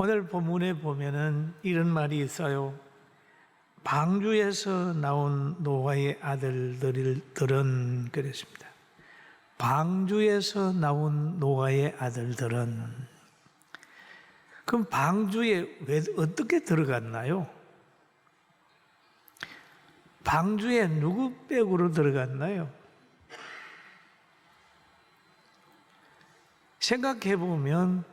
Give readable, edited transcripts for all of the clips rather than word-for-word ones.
오늘 본문에 보면은 이런 말이 있어요. 방주에서 나온 노아의 아들들은 그랬습니다. 방주에서 나온 노아의 아들들은, 그럼 방주에 왜 어떻게 들어갔나요? 방주에 누구 백으로 들어갔나요? 생각해 보면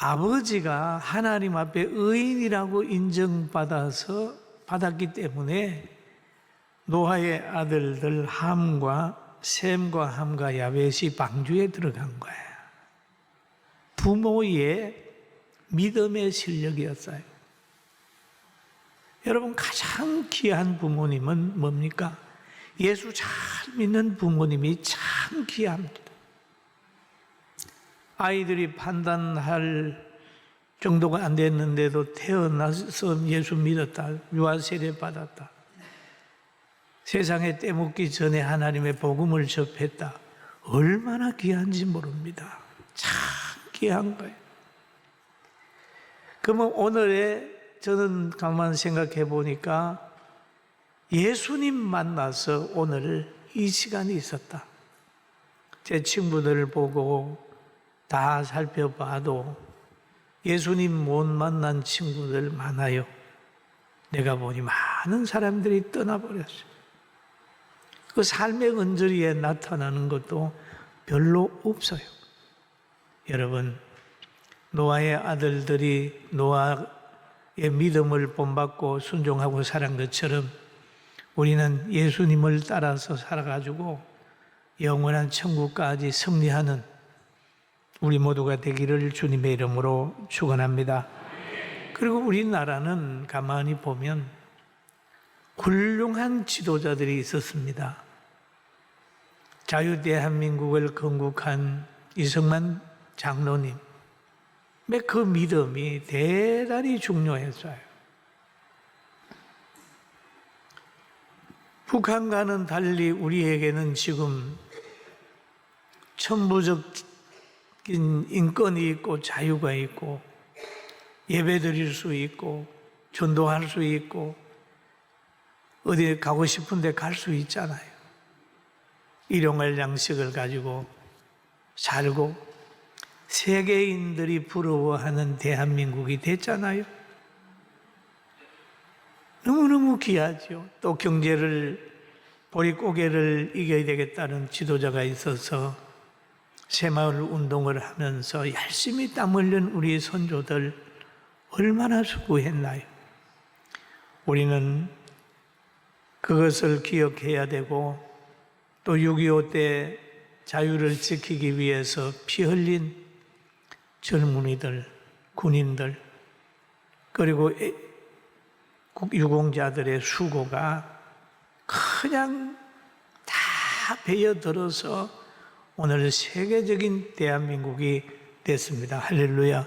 아버지가 하나님 앞에 의인이라고 받았기 때문에 노아의 아들들 셈과 함과 야벳이 방주에 들어간 거예요. 부모의 믿음의 실력이었어요. 여러분, 가장 귀한 부모님은 뭡니까? 예수 잘 믿는 부모님이 참 귀합니다. 아이들이 판단할 정도가 안 됐는데도 태어나서 예수 믿었다, 유아세례 받았다, 세상에 때묻기 전에 하나님의 복음을 접했다. 얼마나 귀한지 모릅니다. 참 귀한 거예요. 그러면 오늘의 저는 가만 생각해 보니까 예수님 만나서 오늘 이 시간이 있었다. 제 친구들을 보고 다 살펴봐도 예수님 못 만난 친구들 많아요. 내가 보니 많은 사람들이 떠나버렸어요. 그 삶의 언저리에 나타나는 것도 별로 없어요. 여러분, 노아의 아들들이 노아의 믿음을 본받고 순종하고 살은 것처럼 우리는 예수님을 따라서 살아가지고 영원한 천국까지 승리하는 우리 모두가 되기를 주님의 이름으로 축원합니다. 그리고 우리나라는 가만히 보면 훌륭한 지도자들이 있었습니다. 자유대한민국을 건국한 이승만 장로님, 그 믿음이 대단히 중요했어요. 북한과는 달리 우리에게는 지금 천부적인 인권이 있고 자유가 있고 예배드릴 수 있고 전도할 수 있고 어디 가고 싶은데 갈 수 있잖아요. 일용할 양식을 가지고 살고 세계인들이 부러워하는 대한민국이 됐잖아요. 너무너무 귀하죠. 또 경제를 보릿고개를 이겨야 되겠다는 지도자가 있어서 새마을 운동을 하면서 열심히 땀 흘린 우리 선조들 얼마나 수고했나요? 우리는 그것을 기억해야 되고 또 6.25 때 자유를 지키기 위해서 피 흘린 젊은이들, 군인들, 그리고 유공자들의 수고가 그냥 다 배어들어서 오늘 세계적인 대한민국이 됐습니다. 할렐루야.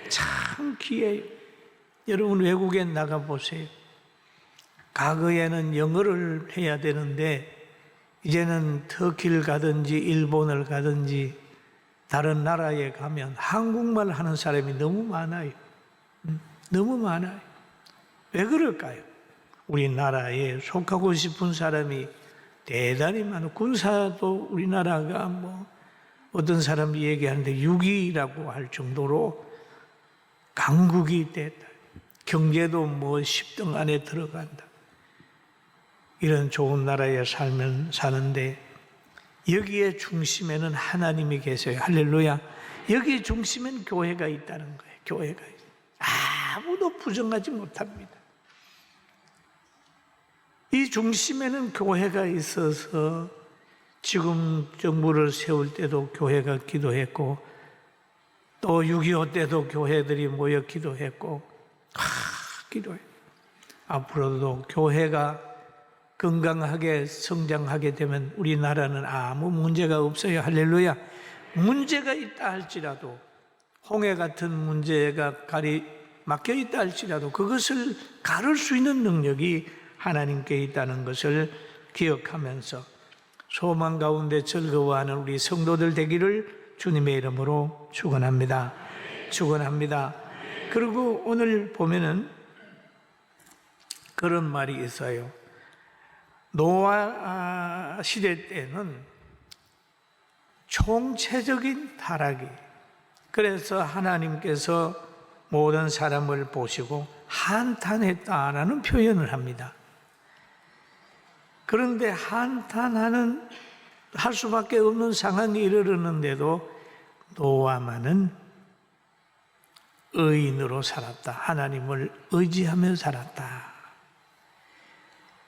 참 귀해요. 여러분, 외국에 나가보세요. 과거에는 영어를 해야 되는데 이제는 터키를 가든지 일본을 가든지 다른 나라에 가면 한국말 하는 사람이 너무 많아요. 너무 많아요. 왜 그럴까요? 우리나라에 속하고 싶은 사람이 대단히 많아요. 군사도 우리나라가 어떤 사람이 얘기하는데 6위라고 할 정도로 강국이 됐다. 경제도 10등 안에 들어간다. 이런 좋은 나라에 사는데 여기에 중심에는 하나님이 계세요. 할렐루야. 여기 중심엔 교회가 있다는 거예요. 교회가 있어요. 아무도 부정하지 못합니다. 이 중심에는 교회가 있어서 지금 정부를 세울 때도 교회가 기도했고 또 6.25 때도 교회들이 모여 기도했고 기도해. 앞으로도 교회가 건강하게 성장하게 되면 우리나라는 아무 문제가 없어요. 할렐루야. 문제가 있다 할지라도 홍해 같은 문제가 막혀 있다 할지라도 그것을 가를 수 있는 능력이 하나님께 있다는 것을 기억하면서 소망 가운데 즐거워하는 우리 성도들 되기를 주님의 이름으로 축원합니다. 축원합니다. 그리고 오늘 보면은 그런 말이 있어요. 노아 시대 때는 총체적인 타락이, 그래서 하나님께서 모든 사람을 보시고 한탄했다라는 표현을 합니다. 그런데 한탄할 수밖에 없는 상황이 이르렀는데도 노아만은 의인으로 살았다. 하나님을 의지하며 살았다.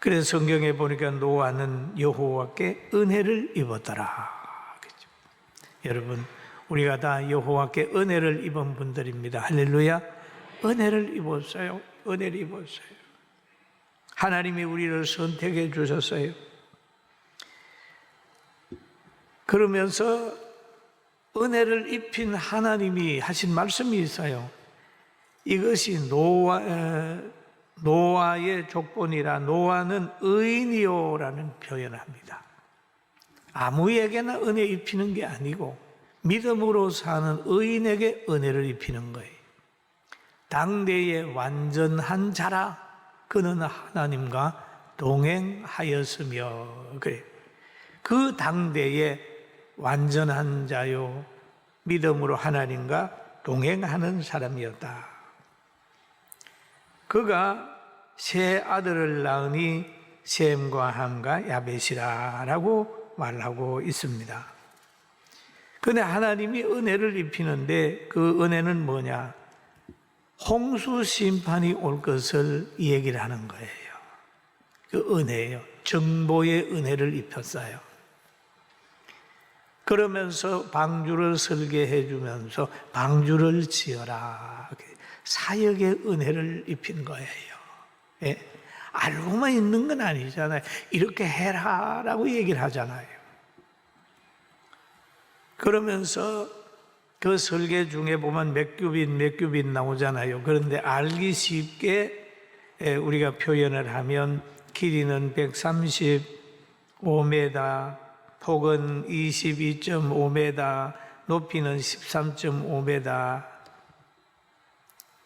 그래서 성경에 보니까 노아는 여호와께 은혜를 입었더라. 그렇죠? 여러분, 우리가 다 여호와께 은혜를 입은 분들입니다. 할렐루야. 은혜를 입었어요. 은혜를 입었어요. 하나님이 우리를 선택해 주셨어요. 그러면서 은혜를 입힌 하나님이 하신 말씀이 있어요. 이것이 노아의 족본이라. 노아는 의인이요라는 표현을 합니다. 아무에게나 은혜 입히는 게 아니고 믿음으로 사는 의인에게 은혜를 입히는 거예요. 당대의 완전한 자라. 그는 하나님과 동행하였으며. 그래. 그 당대의 완전한 자요, 믿음으로 하나님과 동행하는 사람이었다. 그가 세 아들을 낳으니 셈과 함과 야벳이라라고 말하고 있습니다. 그런데 하나님이 은혜를 입히는데 그 은혜는 뭐냐? 홍수 심판이 올 것을 얘기를 하는 거예요. 그 은혜예요. 정보의 은혜를 입혔어요. 그러면서 방주를 설계해 주면서 방주를 지어라. 사역의 은혜를 입힌 거예요. 예? 알고만 있는 건 아니잖아요. 이렇게 해라라고 얘기를 하잖아요. 그러면서 그 설계 중에 보면 몇 규빗 나오잖아요. 그런데 알기 쉽게 우리가 표현을 하면 길이는 135m, 폭은 22.5m, 높이는 13.5m.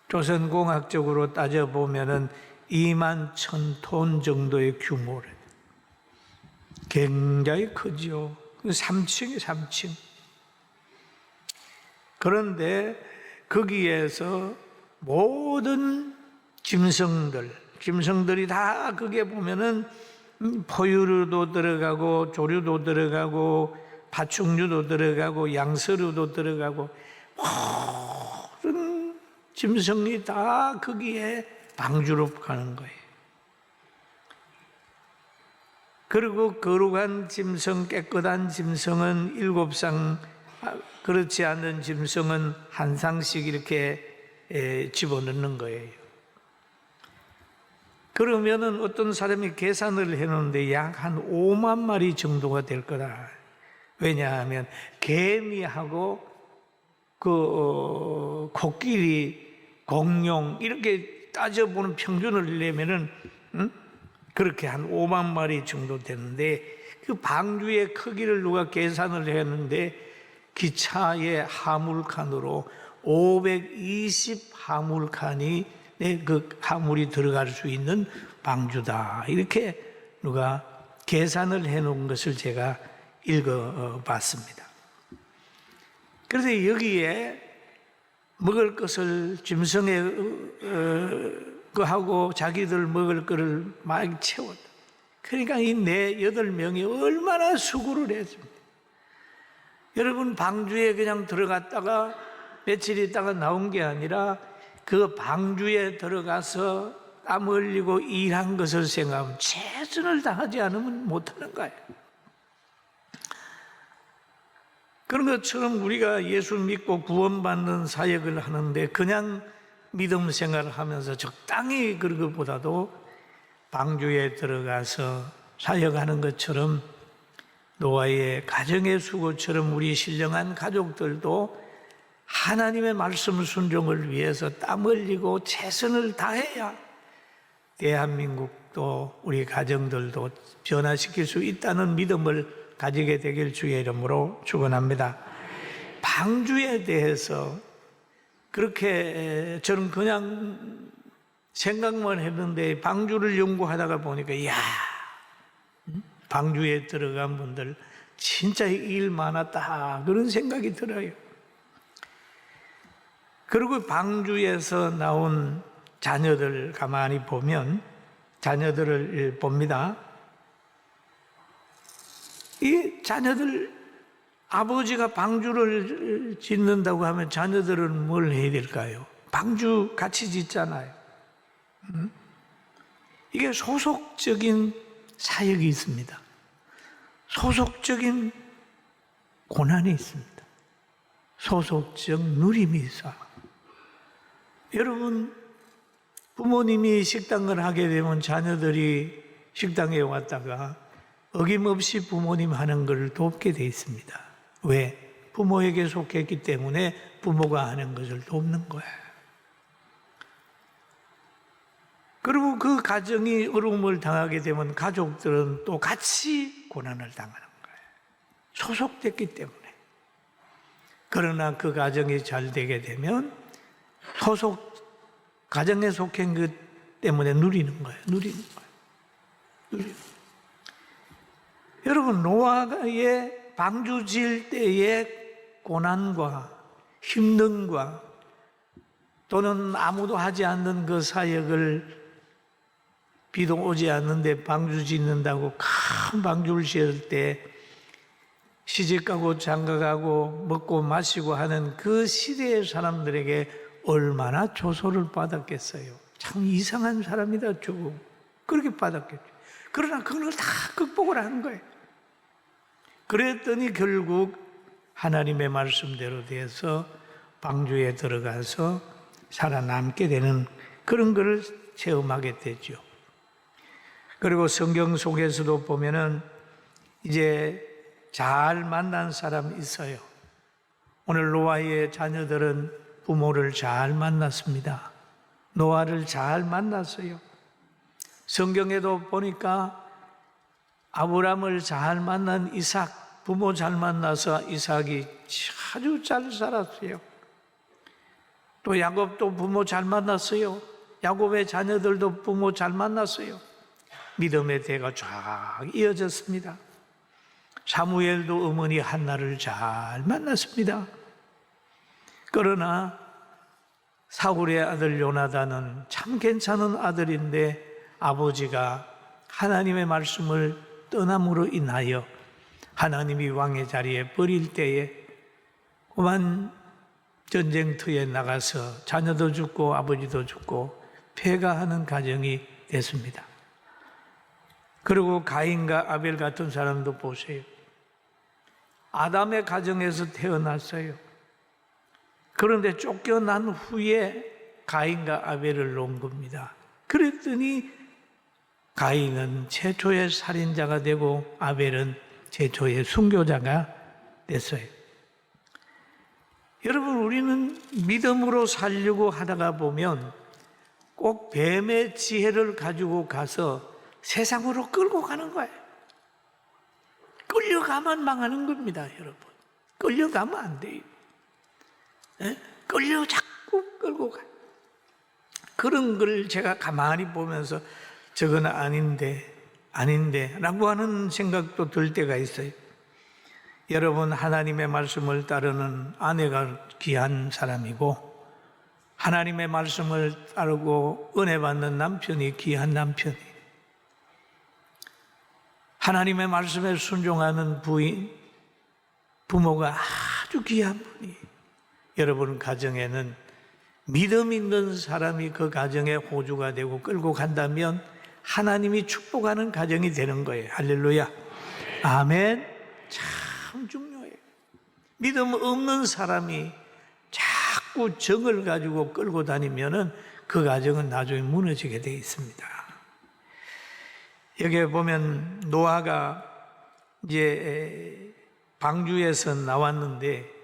조선공학적으로 따져보면 21,000톤 정도의 규모를. 굉장히 크죠. 3층이 3층. 그런데 거기에서 모든 짐승들이 다 거기에 보면은 포유류도 들어가고 조류도 들어가고 파충류도 들어가고 양서류도 들어가고 모든 짐승이 다 거기에 방주로 가는 거예요. 그리고 거룩한 짐승, 깨끗한 짐승은 7상, 그렇지 않은 짐승은 한 상씩 이렇게 집어넣는 거예요. 그러면은 어떤 사람이 계산을 해놓는데 약 한 5만 마리 정도가 될 거다. 왜냐하면 개미하고 코끼리, 공룡 이렇게 따져보는 평균을 내면은 그렇게 한 5만 마리 정도 되는데, 그 방주의 크기를 누가 계산을 했는데 기차의 화물칸으로 520 화물칸이 그 화물이 들어갈 수 있는 방주다. 이렇게 누가 계산을 해놓은 것을 제가 읽어봤습니다. 그래서 여기에 먹을 것을 짐승에 하고 자기들 먹을 거를 막 채웠다. 그러니까 이 8명이 얼마나 수고를 했습니다. 여러분, 방주에 그냥 들어갔다가 며칠 있다가 나온 게 아니라 그 방주에 들어가서 땀 흘리고 일한 것을 생각하면 최선을 다하지 않으면 못하는 거예요. 그런 것처럼 우리가 예수 믿고 구원받는 사역을 하는데 그냥 믿음 생활을 하면서 적당히 그런 것보다도 방주에 들어가서 사역하는 것처럼 노아의 가정의 수고처럼 우리 신령한 가족들도 하나님의 말씀 순종을 위해서 땀 흘리고 최선을 다해야 대한민국도 우리 가정들도 변화시킬 수 있다는 믿음을 가지게 되길 주의 이름으로 축원합니다. 방주에 대해서 그렇게 저는 그냥 생각만 했는데 방주를 연구하다가 보니까 이야, 방주에 들어간 분들 진짜 일 많았다 그런 생각이 들어요. 그리고 방주에서 나온 자녀들 가만히 보면 자녀들을 봅니다. 이 자녀들, 아버지가 방주를 짓는다고 하면 자녀들은 뭘 해야 될까요? 방주 같이 짓잖아요. 이게 소속적인 사역이 있습니다. 소속적인 고난이 있습니다. 소속적 누림이 있어요. 여러분, 부모님이 식당을 하게 되면 자녀들이 식당에 왔다가 어김없이 부모님 하는 걸 돕게 돼 있습니다. 왜? 부모에게 속했기 때문에 부모가 하는 것을 돕는 거예요. 그리고 그 가정이 어려움을 당하게 되면 가족들은 또 같이 고난을 당하는 거예요. 소속됐기 때문에. 그러나 그 가정이 잘 되게 되면 가정에 속한 것 때문에 누리는 거예요. 누리는 거예요. 여러분, 노아의 방주 지을 때의 고난과 힘듦과 또는 아무도 하지 않는 그 사역을 비도 오지 않는데 방주 짓는다고 큰 방주를 지을 때 시집가고 장가가고 먹고 마시고 하는 그 시대의 사람들에게 얼마나 조소를 받았겠어요. 참 이상한 사람이다 좀 그렇게 받았겠죠. 그러나 그걸 다 극복을 한 거예요. 그랬더니 결국 하나님의 말씀대로 돼서 방주에 들어가서 살아남게 되는 그런 것을 체험하게 되죠. 그리고 성경 속에서도 보면은 이제 잘 만난 사람이 있어요. 오늘 노아의 자녀들은 부모를 잘 만났습니다. 노아를 잘 만났어요. 성경에도 보니까 아브람을 잘 만난 이삭, 부모 잘 만나서 이삭이 아주 잘 살았어요. 또 야곱도 부모 잘 만났어요. 야곱의 자녀들도 부모 잘 만났어요. 믿음의 대가 쫙 이어졌습니다. 사무엘도 어머니 한나를 잘 만났습니다. 그러나 사울의 아들 요나단은 참 괜찮은 아들인데 아버지가 하나님의 말씀을 떠남으로 인하여 하나님이 왕의 자리에 버릴 때에 그만 전쟁터에 나가서 자녀도 죽고 아버지도 죽고 폐가하는 가정이 됐습니다. 그리고 가인과 아벨 같은 사람도 보세요. 아담의 가정에서 태어났어요. 그런데 쫓겨난 후에 가인과 아벨을 놓은 겁니다. 그랬더니 가인은 최초의 살인자가 되고 아벨은 최초의 순교자가 됐어요. 여러분, 우리는 믿음으로 살려고 하다가 보면 꼭 뱀의 지혜를 가지고 가서 세상으로 끌고 가는 거예요. 끌려가면 망하는 겁니다, 여러분. 끌려가면 안 돼요. 자꾸 끌고 가요. 그런 걸 제가 가만히 보면서 저건 아닌데 라고 하는 생각도 들 때가 있어요. 여러분, 하나님의 말씀을 따르는 아내가 귀한 사람이고 하나님의 말씀을 따르고 은혜 받는 남편이 귀한 남편이에요. 하나님의 말씀에 순종하는 부모가 아주 귀한 분이에요. 여러분 가정에는 믿음 있는 사람이 그 가정의 호주가 되고 끌고 간다면 하나님이 축복하는 가정이 되는 거예요. 할렐루야. 아멘. 참 중요해요. 믿음 없는 사람이 자꾸 정을 가지고 끌고 다니면은 그 가정은 나중에 무너지게 되어 있습니다. 여기에 보면 노아가 이제 방주에서 나왔는데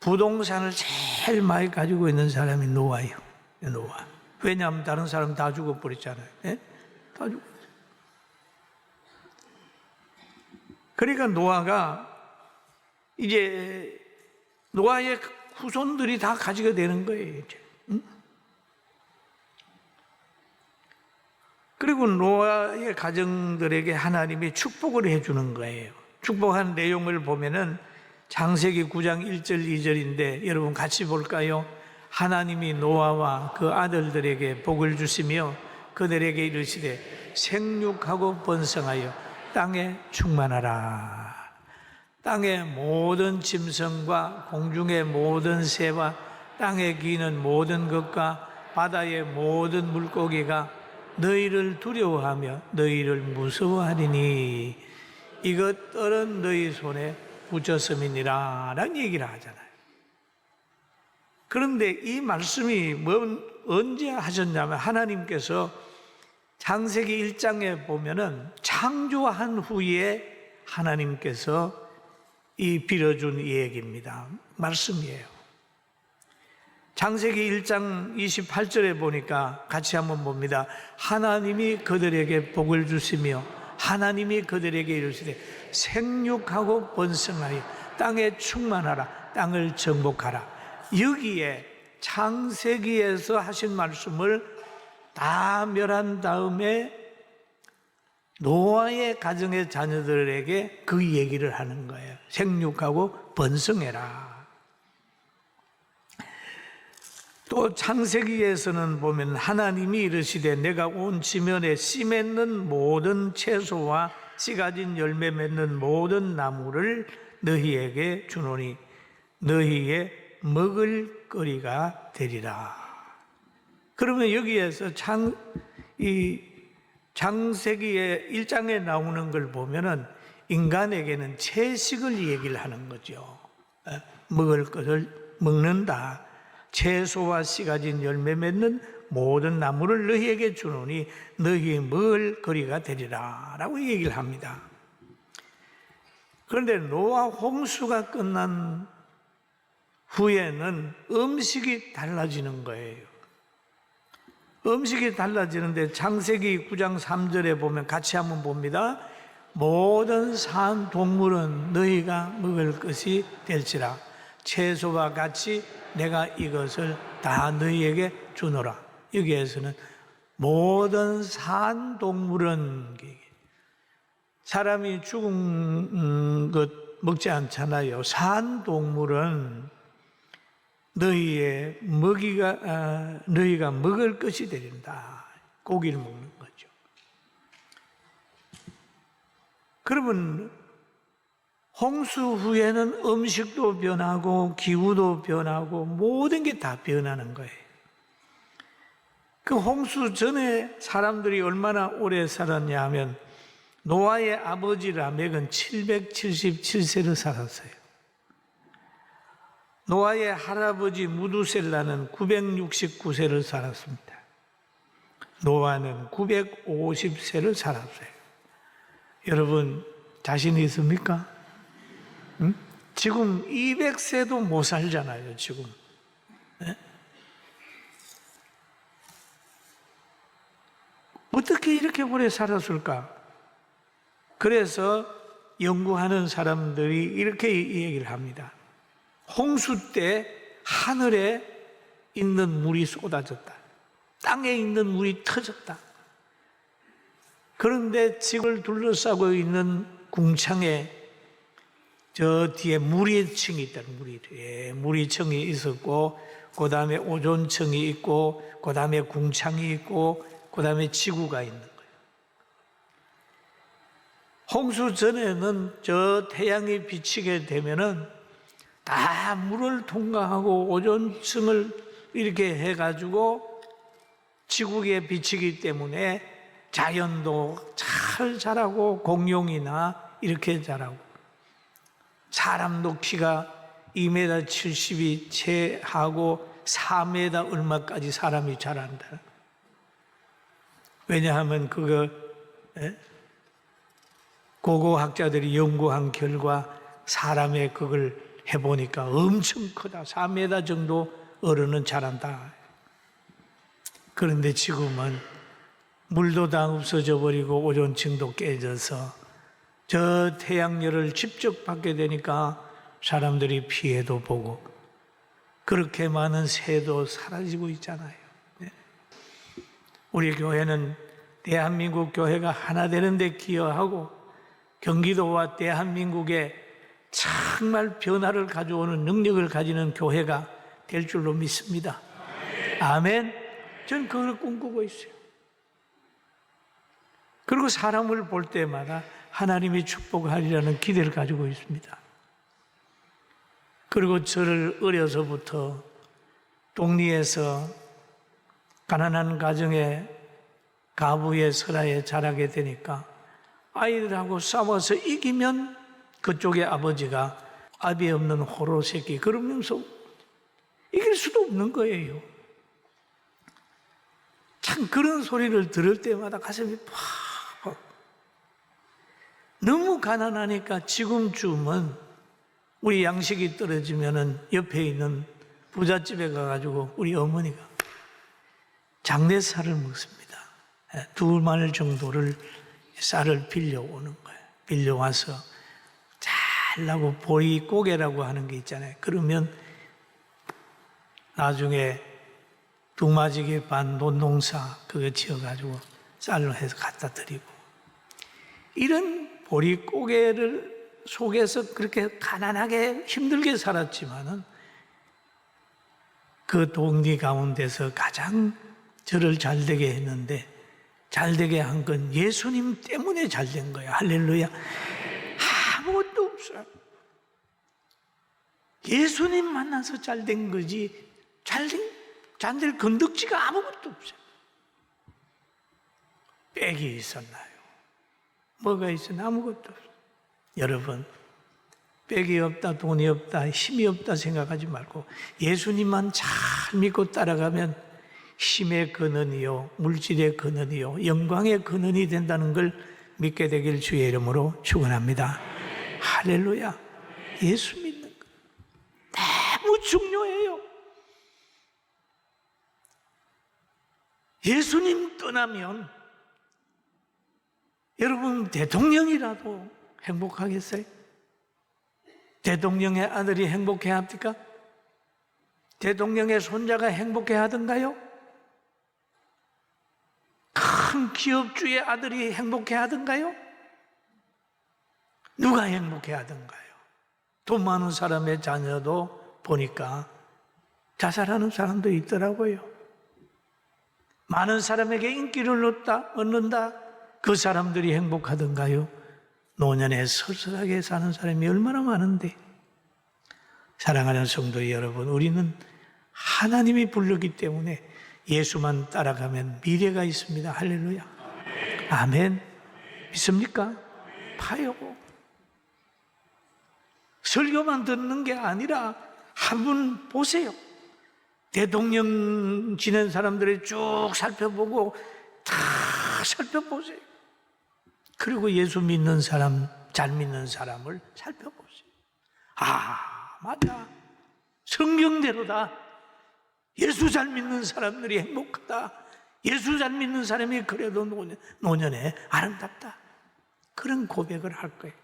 부동산을 제일 많이 가지고 있는 사람이 노아예요. 노아. 왜냐하면 다른 사람 다 죽어버렸잖아요. 예? 다 죽었어요. 그러니까 노아가 이제 노아의 후손들이 다 가지게 되는 거예요. 이제. 그리고 노아의 가정들에게 하나님이 축복을 해주는 거예요. 축복한 내용을 보면은 창세기 9장 1절 2절인데 여러분 같이 볼까요? 하나님이 노아와 그 아들들에게 복을 주시며 그들에게 이르시되 생육하고 번성하여 땅에 충만하라. 땅의 모든 짐승과 공중의 모든 새와 땅에 기는 모든 것과 바다의 모든 물고기가 너희를 두려워하며 너희를 무서워하리니 이것들은 너희 손에 붙였음이니라 라는 얘기를 하잖아요. 그런데 이 말씀이 언제 하셨냐면 하나님께서 창세기 1장에 보면은 창조한 후에 하나님께서 이 빌어준 이 얘기입니다. 말씀이에요. 창세기 1장 28절에 보니까 같이 한번 봅니다. 하나님이 그들에게 복을 주시며 하나님이 그들에게 이르시되 생육하고 번성하여 땅에 충만하라. 땅을 정복하라. 여기에 창세기에서 하신 말씀을 다 멸한 다음에 노아의 가정의 자녀들에게 그 얘기를 하는 거예요. 생육하고 번성해라. 또 창세기에서는 보면 하나님이 이르시되 내가 온 지면에 씨 맺는 모든 채소와 씨 가진 열매 맺는 모든 나무를 너희에게 주노니 너희의 먹을 거리가 되리라. 그러면 여기에서 창세기의 1장에 나오는 걸 보면은 인간에게는 채식을 얘기를 하는 거죠. 먹을 것을 먹는다. 채소와 씨 가진 열매 맺는 모든 나무를 너희에게 주노니 너희의 먹을 거리가 되리라 라고 얘기를 합니다. 그런데 노아 홍수가 끝난 후에는 음식이 달라지는 거예요. 음식이 달라지는데 창세기 9장 3절에 보면 같이 한번 봅니다. 모든 산 동물은 너희가 먹을 것이 될지라 채소와 같이 내가 이것을 다 너희에게 주노라. 여기에서는 모든 산 동물은 사람이 죽은 것 먹지 않잖아요. 산 동물은 너희가 먹을 것이 되린다. 고기를 먹는 거죠. 그러면 홍수 후에는 음식도 변하고 기후도 변하고 모든 게 다 변하는 거예요. 그 홍수 전에 사람들이 얼마나 오래 살았냐 하면 노아의 아버지 라멕은 777세를 살았어요. 노아의 할아버지 무두셀라는 969세를 살았습니다. 노아는 950세를 살았어요. 여러분 자신이 있습니까? 응? 지금 200세도 못 살잖아요. 지금. 네? 어떻게 이렇게 오래 살았을까? 그래서 연구하는 사람들이 이렇게 얘기를 합니다. 홍수 때 하늘에 있는 물이 쏟아졌다. 땅에 있는 물이 터졌다. 그런데 지구를 둘러싸고 있는 궁창에 저 뒤에 무리층이 있다. 무리층이 있었고 그 다음에 오존층이 있고 그 다음에 궁창이 있고 그 다음에 지구가 있는 거예요. 홍수 전에는 저 태양이 비치게 되면은 다 물을 통과하고 오존층을 이렇게 해가지고 지구에 비치기 때문에 자연도 잘 자라고 공룡이나 이렇게 자라고 사람도 키가 2m 70이 채하고 4m 얼마까지 사람이 자란다. 왜냐하면 그거 고고학자들이 연구한 결과 사람의 그걸 해보니까 엄청 크다. 4m 정도 어른은 자란다. 그런데 지금은 물도 다 없어져 버리고 오존층도 깨져서 저 태양열을 직접 받게 되니까 사람들이 피해도 보고 그렇게 많은 새도 사라지고 있잖아요. 우리 교회는 대한민국 교회가 하나 되는데 기여하고 경기도와 대한민국에 정말 변화를 가져오는 능력을 가지는 교회가 될 줄로 믿습니다. 아멘. 저는 그걸 꿈꾸고 있어요. 그리고 사람을 볼 때마다 하나님이 축복하리라는 기대를 가지고 있습니다. 그리고 저를 어려서부터 동리에서 가난한 가정의 가부의 설화에 자라게 되니까 아이들하고 싸워서 이기면 그쪽의 아버지가 아비 없는 호로 새끼 그러면서 이길 수도 없는 거예요. 참 그런 소리를 들을 때마다 가슴이 팍 너무 가난하니까 지금쯤은 우리 양식이 떨어지면은 옆에 있는 부잣집에 가가지고 우리 어머니가 장내쌀을 먹습니다. 2마늘 정도를 쌀을 빌려오는 거예요. 빌려와서 잘라고 보리고개라고 하는 게 있잖아요. 그러면 나중에 두마지기 반 논농사 그거 지어가지고 쌀로 해서 갖다 드리고 이런 보리고개를 속에서 그렇게 가난하게 힘들게 살았지만은 그 동리 가운데서 가장 저를 잘되게 했는데 잘되게 한 건 예수님 때문에 잘된 거예요. 할렐루야. 아무것도 없어요. 예수님 만나서 잘된 거지 잘될 건덕지가 아무것도 없어요. 빽이 있었나요? 뭐가 있었나? 아무것도 없어요. 여러분, 빽이 없다, 돈이 없다, 힘이 없다 생각하지 말고 예수님만 잘 믿고 따라가면 힘의 근원이요, 물질의 근원이요, 영광의 근원이 된다는 걸 믿게 되길 주의 이름으로 축원합니다. 할렐루야. 예수 믿는 거 너무 중요해요. 예수님 떠나면 여러분 대통령이라도 행복하겠어요? 대통령의 아들이 행복해야 합니까? 대통령의 손자가 행복해야 하던가요? 큰 기업주의 아들이 행복해야 하던가요? 누가 행복해야 하던가요? 돈 많은 사람의 자녀도 보니까 자살하는 사람도 있더라고요. 많은 사람에게 인기를 얻는다. 그 사람들이 행복하던가요? 노년에 서슬하게 사는 사람이 얼마나 많은데. 사랑하는 성도 여러분, 우리는 하나님이 부르기 때문에 예수만 따라가면 미래가 있습니다. 할렐루야. 아멘. 믿습니까? 봐요. 설교만 듣는 게 아니라 한번 보세요. 대통령 지낸 사람들을 쭉 살펴보고 다 살펴보세요. 그리고 예수 믿는 사람, 잘 믿는 사람을 살펴보세요. 아, 맞다. 성경대로다. 예수 잘 믿는 사람들이 행복하다. 예수 잘 믿는 사람이 그래도 노년에 아름답다. 그런 고백을 할 거예요.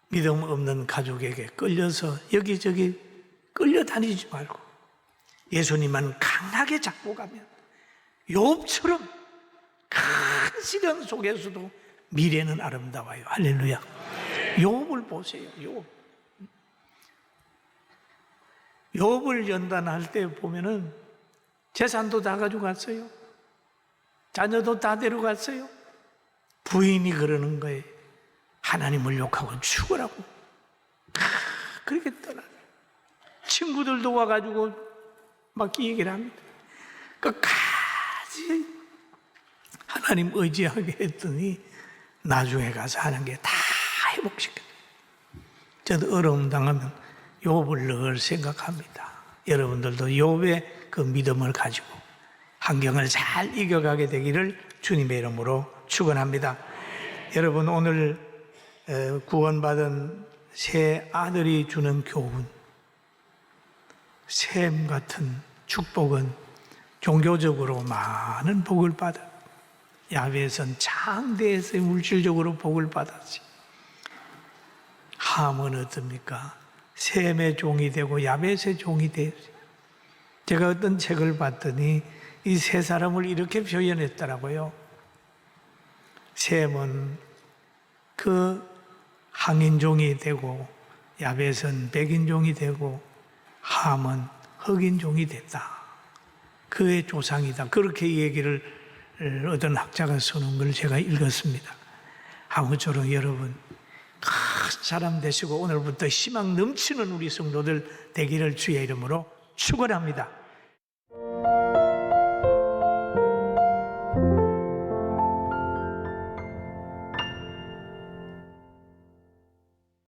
믿음 없는 가족에게 끌려서 여기저기 끌려다니지 말고 예수님만 강하게 잡고 가면 욥처럼 큰 시련 속에서도 미래는 아름다워요. 할렐루야. 욥을 보세요. 욥을 연단할 때 보면은 재산도 다 가져갔어요. 자녀도 다 데려갔어요. 부인이 그러는 거예요. 하나님을 욕하고 죽으라고. 그렇게 떠나요. 친구들도 와가지고 막 이 얘기를 합니다. 끝까지 하나님 의지하게 했더니 나중에 가서 하는 게 다 회복시켜요. 저도 어려움 당하면 욥을 늘 생각합니다. 여러분들도 욥의 그 믿음을 가지고 환경을 잘 이겨가게 되기를 주님의 이름으로 축원합니다. 여러분, 오늘 구원받은 새 아들이 주는 교훈, 샘 같은 축복은 종교적으로 많은 복을 받아, 야훼에선 장대에서 물질적으로 복을 받았지. 함은 어떻습니까? 셈의 종이 되고 야벳의 종이 되었어요. 제가 어떤 책을 봤더니 이 세 사람을 이렇게 표현했더라고요. 셈은 그 항인종이 되고, 야벳은 백인종이 되고, 함은 흑인종이 됐다. 그의 조상이다. 그렇게 얘기를 어떤 학자가 쓰는 걸 제가 읽었습니다. 아무쪼록 여러분 큰 사람 되시고 오늘부터 희망 넘치는 우리 성도들 되기를 주의 이름으로 축원합니다.